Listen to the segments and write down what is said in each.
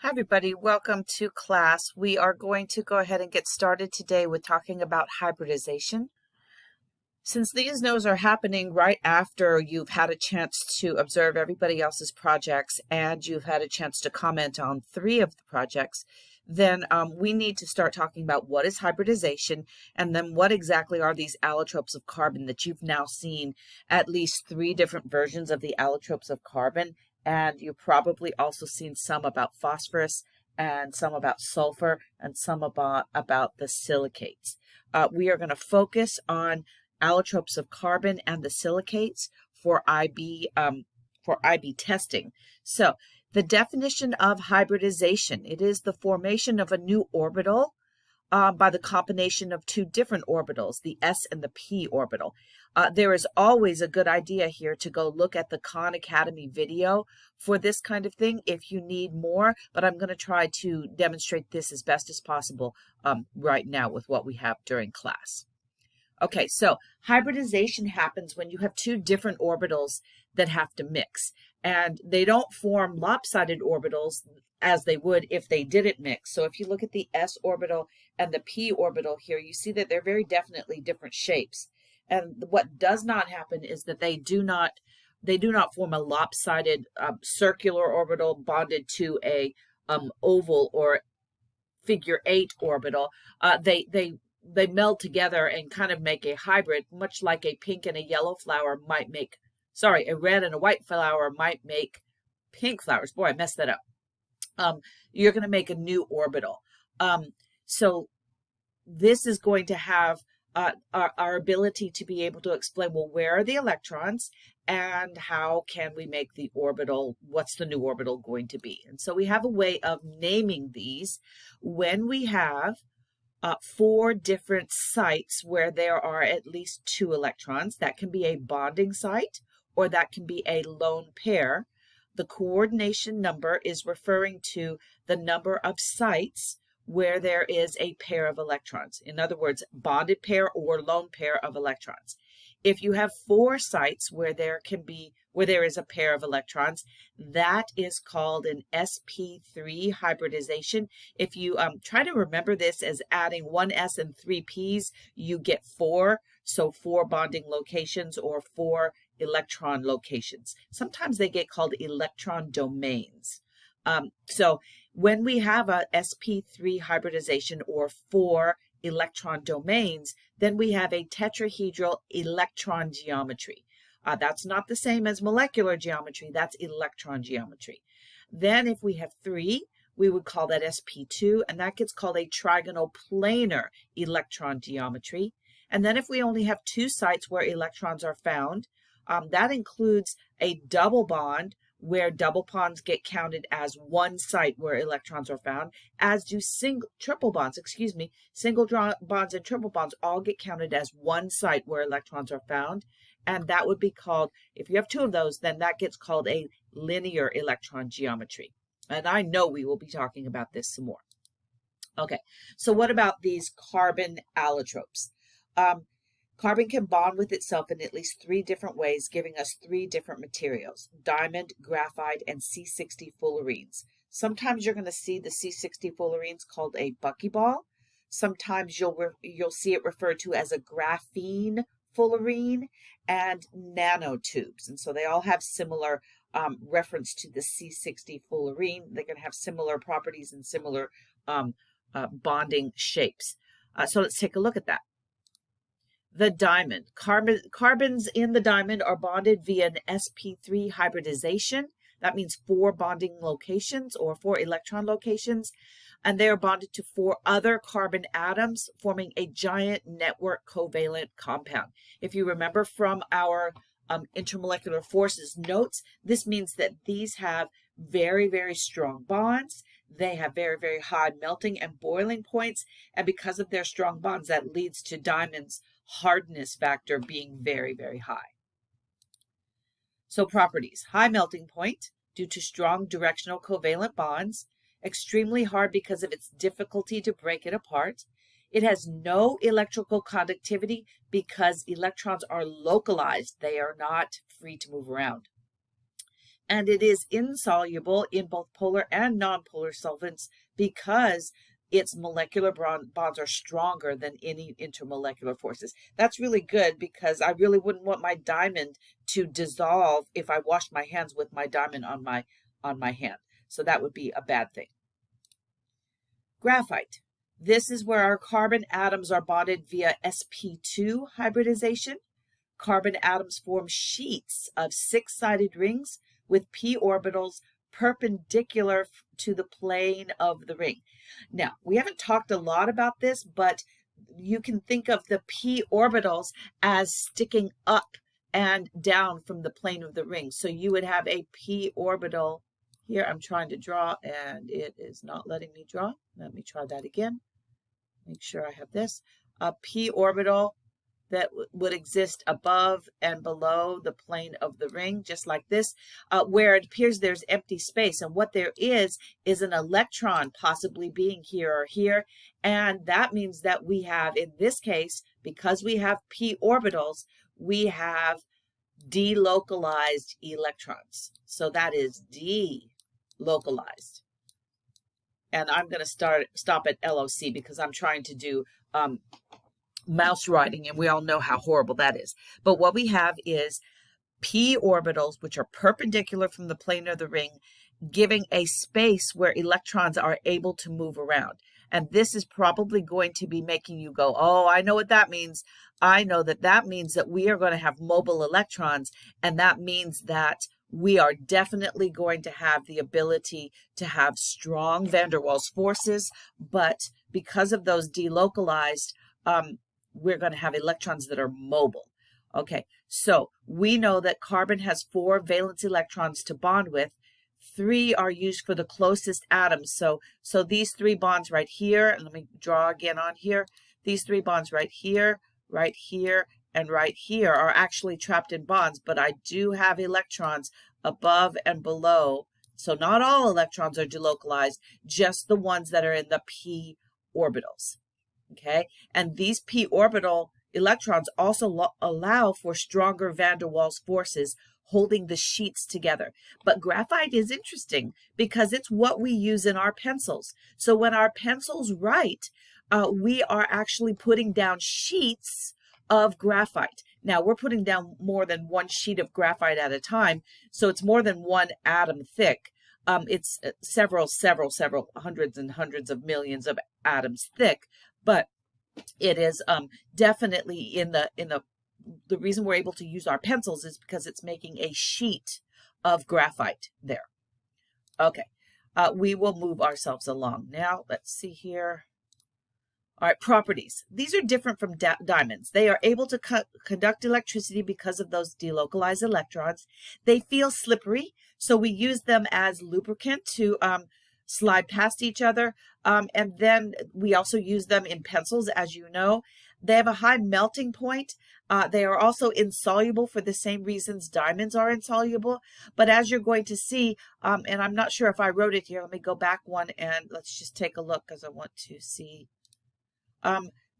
Hi everybody, welcome to class. We are going to go ahead and get started today with talking about hybridization. Since these notes are happening right after you've had a chance to observe everybody else's projects and you've had a chance to comment on 3 of the projects, then we need to start talking about what is hybridization and then what exactly are these allotropes of carbon that you've now seen at least 3 different versions of the allotropes of carbon. And you've probably also seen some about phosphorus and some about sulfur and some about the silicates. We are going to focus on allotropes of carbon and the silicates for IB testing. So the definition of hybridization, it is the formation of a new orbital by the combination of 2 different orbitals, the s and the p orbital. There is always a good idea here to go look at the Khan Academy video for this kind of thing if you need more, but I'm going to try to demonstrate this as best as possible right now with what we have during class. Okay, so hybridization happens when you have 2 different orbitals that have to mix, and they don't form lopsided orbitals as they would if they didn't mix. So if you look at the s orbital and the p orbital here, you see that they're very definitely different shapes. And what does not happen is that they do not form a lopsided circular orbital bonded to a oval or figure 8 orbital. They meld together and kind of make a hybrid, much like a pink and a yellow flower might make, a red and a white flower might make pink flowers. Boy, I messed that up. You're going to make a new orbital. So this is going to have our ability to be able to explain, well, where are the electrons and how can we make the orbital, what's the new orbital going to be? And so we have a way of naming these when we have 4 different sites where there are at least 2 electrons. That can be a bonding site or that can be a lone pair. The coordination number is referring to the number of sites where there is a pair of electrons. In other words, bonded pair or lone pair of electrons. If you have 4 sites where there is a pair of electrons, that is called an sp3 hybridization. If you try to remember this as adding 1 s and 3 p's, you get 4. So 4 bonding locations or 4 electron locations. Sometimes they get called electron domains. So when we have a sp3 hybridization or 4 electron domains, then we have a tetrahedral electron geometry. That's not the same as molecular geometry, that's electron geometry. Then if we have 3, we would call that sp2, and that gets called a trigonal planar electron geometry. And then if we only have 2 sites where electrons are found, that includes a double bond where double bonds get counted as 1 site where electrons are found, as do triple bonds and triple bonds all get counted as 1 site where electrons are found. And that would be called, if you have 2 of those, then that gets called a linear electron geometry. And I know we will be talking about this some more. Okay, so what about these carbon allotropes? Carbon can bond with itself in at least 3 different ways, giving us 3 different materials: diamond, graphite, and C60 fullerenes. Sometimes you're going to see the C60 fullerenes called a buckyball. Sometimes you'll see it referred to as a graphene fullerene and nanotubes. And so they all have similar reference to the C60 fullerene. They're going to have similar properties and similar bonding shapes. So let's take a look at that. The diamond. Carbons in the diamond are bonded via an sp3 hybridization. That means 4 bonding locations or 4 electron locations. And they are bonded to 4 other carbon atoms, forming a giant network covalent compound. If you remember from our intermolecular forces notes, this means that these have very, very strong bonds. They have very, very high melting and boiling points. And because of their strong bonds, that leads to diamonds' hardness factor being very, very high. So properties: high melting point due to strong directional covalent bonds, extremely hard because of its difficulty to break it apart. It has no electrical conductivity because electrons are localized. They are not free to move around. And it is insoluble in both polar and nonpolar solvents because its molecular bonds are stronger than any intermolecular forces. That's really good because I really wouldn't want my diamond to dissolve if I washed my hands with my diamond on my hand. So that would be a bad thing. Graphite. This is where our carbon atoms are bonded via sp2 hybridization. Carbon atoms form sheets of six-sided rings with p orbitals perpendicular to the plane of the ring. Now, we haven't talked a lot about this, but you can think of the p orbitals as sticking up and down from the plane of the ring. So you would have a p orbital here. I'm trying to draw and it is not letting me draw. Let me try that again. Make sure I have this. A p orbital that would exist above and below the plane of the ring, just like this, where it appears there's empty space. And what there is an electron possibly being here or here. And that means that we have, in this case, because we have p orbitals, we have delocalized electrons. So that is delocalized. And I'm going to stop at LOC because I'm trying to do mouse writing, and we all know how horrible that is. But what we have is p orbitals, which are perpendicular from the plane of the ring, giving a space where electrons are able to move around. And this is probably going to be making you go, oh, I know what that means. I know that that means that we are going to have mobile electrons, and that means that we are definitely going to have the ability to have strong van der Waals forces, but because of those delocalized, we're going to have electrons that are mobile. Okay, so we know that carbon has 4 valence electrons to bond with. 3 are used for the closest atoms. So these 3 bonds right here, and let me draw again on here. These 3 bonds right here, and right here are actually trapped in bonds, but I do have electrons above and below. So not all electrons are delocalized, just the ones that are in the p orbitals. Okay, and these p orbital electrons also allow for stronger van der Waals forces holding the sheets together. But graphite is interesting because it's what we use in our pencils. So when our pencils write, we are actually putting down sheets of graphite. Now we're putting down more than one sheet of graphite at a time, so it's more than one atom thick. It's several hundreds and hundreds of millions of atoms thick. But it is definitely in the reason we're able to use our pencils is because it's making a sheet of graphite there. Okay, we will move ourselves along now. Let's see here. All right, properties. These are different from diamonds. They are able to conduct electricity because of those delocalized electrons. They feel slippery, so we use them as lubricant to slide past each other. And then we also use them in pencils, as you know. They have a high melting point. They are also insoluble for the same reasons diamonds are insoluble. But as you're going to see, and I'm not sure if I wrote it here. Let me go back one and let's just take a look because I want to see.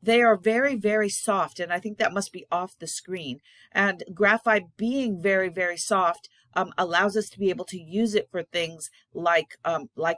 They are very, very soft, and I think that must be off the screen. And graphite being very, very soft allows us to be able to use it for things like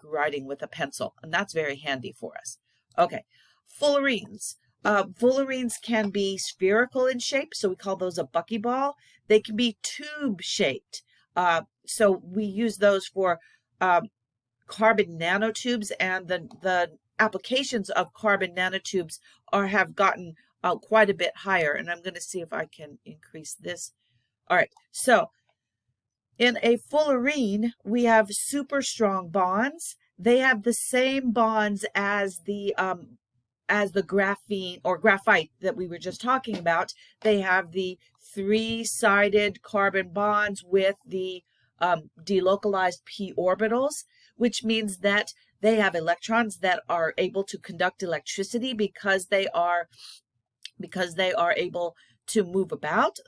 writing with a pencil, and that's very handy for us. Okay, fullerenes. Fullerenes can be spherical in shape, so we call those a buckyball. They can be tube-shaped, so we use those for carbon nanotubes, and the applications of carbon nanotubes have gotten quite a bit higher, and I'm going to see if I can increase this. All right, so in a fullerene, we have super strong bonds. They have the same bonds as the graphene or graphite that we were just talking about. They have the 3-sided carbon bonds with the delocalized p orbitals, which means that they have electrons that are able to conduct electricity because they are able to move about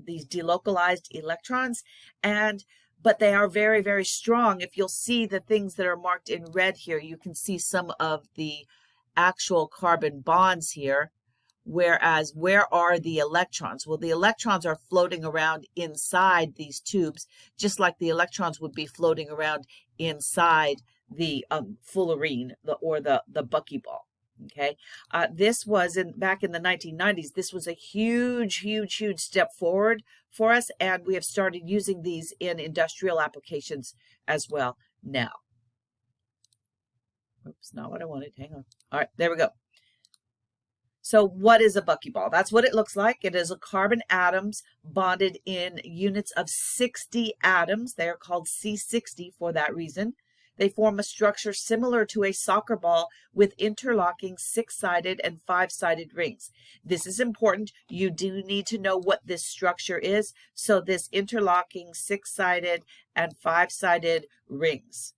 these delocalized electrons, but they are very, very strong. If you'll see the things that are marked in red here, you can see some of the actual carbon bonds here Whereas, where are the electrons? Well, the electrons are floating around inside these tubes, just like the electrons would be floating around inside the fullerene, or the buckyball. Okay, this was back in the 1990s. This was a huge step forward for us, and we have started using these in industrial applications as well now. Oops, not what I wanted. Hang on. All right, there we go. So what is a buckyball? That's what it looks like. It is a carbon atoms bonded in units of 60 atoms. They are called C60 for that reason. They form a structure similar to a soccer ball with interlocking 6-sided and 5-sided rings. This is important. You do need to know what this structure is. So this interlocking 6-sided and 5-sided rings.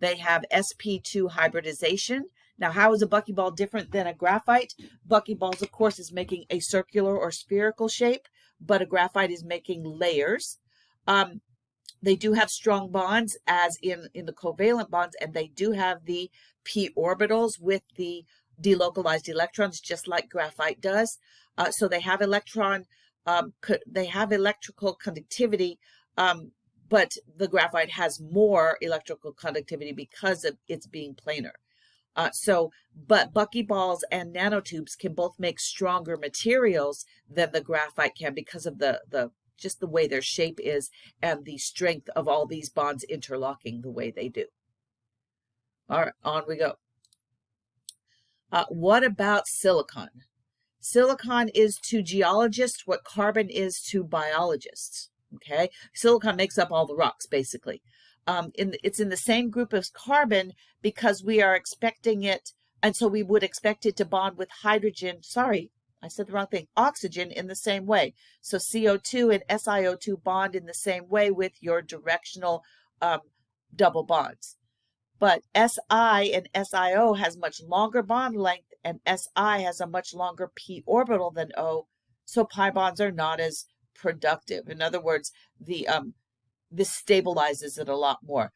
They have sp2 hybridization. Now, how is a buckyball different than a graphite? Buckyballs, of course, is making a circular or spherical shape, but a graphite is making layers. They do have strong bonds, as in the covalent bonds, and they do have the p orbitals with the delocalized electrons, just like graphite does. So they have they have electrical conductivity, but the graphite has more electrical conductivity because of its being planar. But buckyballs and nanotubes can both make stronger materials than the graphite can because of just the way their shape is and the strength of all these bonds interlocking the way they do. All right, on we go. What about silicon? Silicon is to geologists what carbon is to biologists. Okay, silicon makes up all the rocks, basically. It's in the same group as carbon because we are expecting it, and so we would expect it to bond with hydrogen. Sorry, I said the wrong thing. Oxygen in the same way. So CO2 and SiO2 bond in the same way with your directional double bonds. But Si and SiO has much longer bond length, and Si has a much longer p orbital than O, so pi bonds are not as productive. In other words, this stabilizes it a lot more.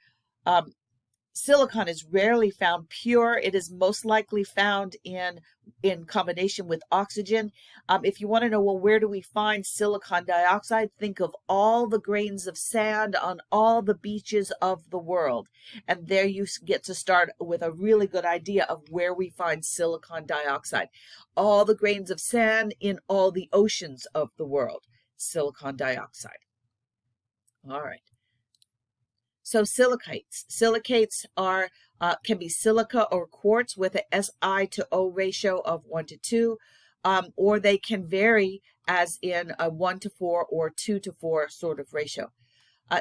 Silicon is rarely found pure. It is most likely found in combination with oxygen. If you want to know, well, where do we find silicon dioxide? Think of all the grains of sand on all the beaches of the world. And there you get to start with a really good idea of where we find silicon dioxide. All the grains of sand in all the oceans of the world, silicon dioxide. All right. So silicates. Silicates are can be silica or quartz with a Si to O ratio of 1:2, or they can vary as in a 1:4 or 2:4 sort of ratio.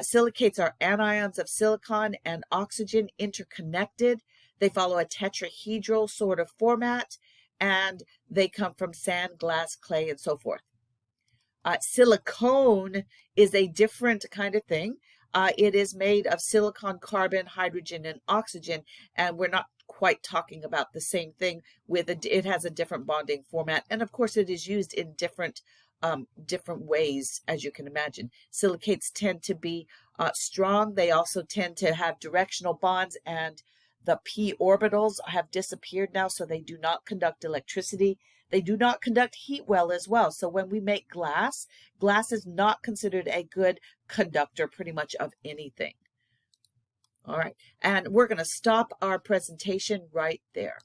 Silicates are anions of silicon and oxygen interconnected. They follow a tetrahedral sort of format, and they come from sand, glass, clay, and so forth. Silicone is a different kind of thing. It is made of silicon, carbon, hydrogen, and oxygen, and we're not quite talking about the same thing. It has a different bonding format, and of course it is used in different ways, as you can imagine. Silicates tend to be strong. They also tend to have directional bonds, and the p orbitals have disappeared now, so they do not conduct electricity. They do not conduct heat well as well. So when we make glass, glass is not considered a good conductor pretty much of anything. All right, and we're going to stop our presentation right there.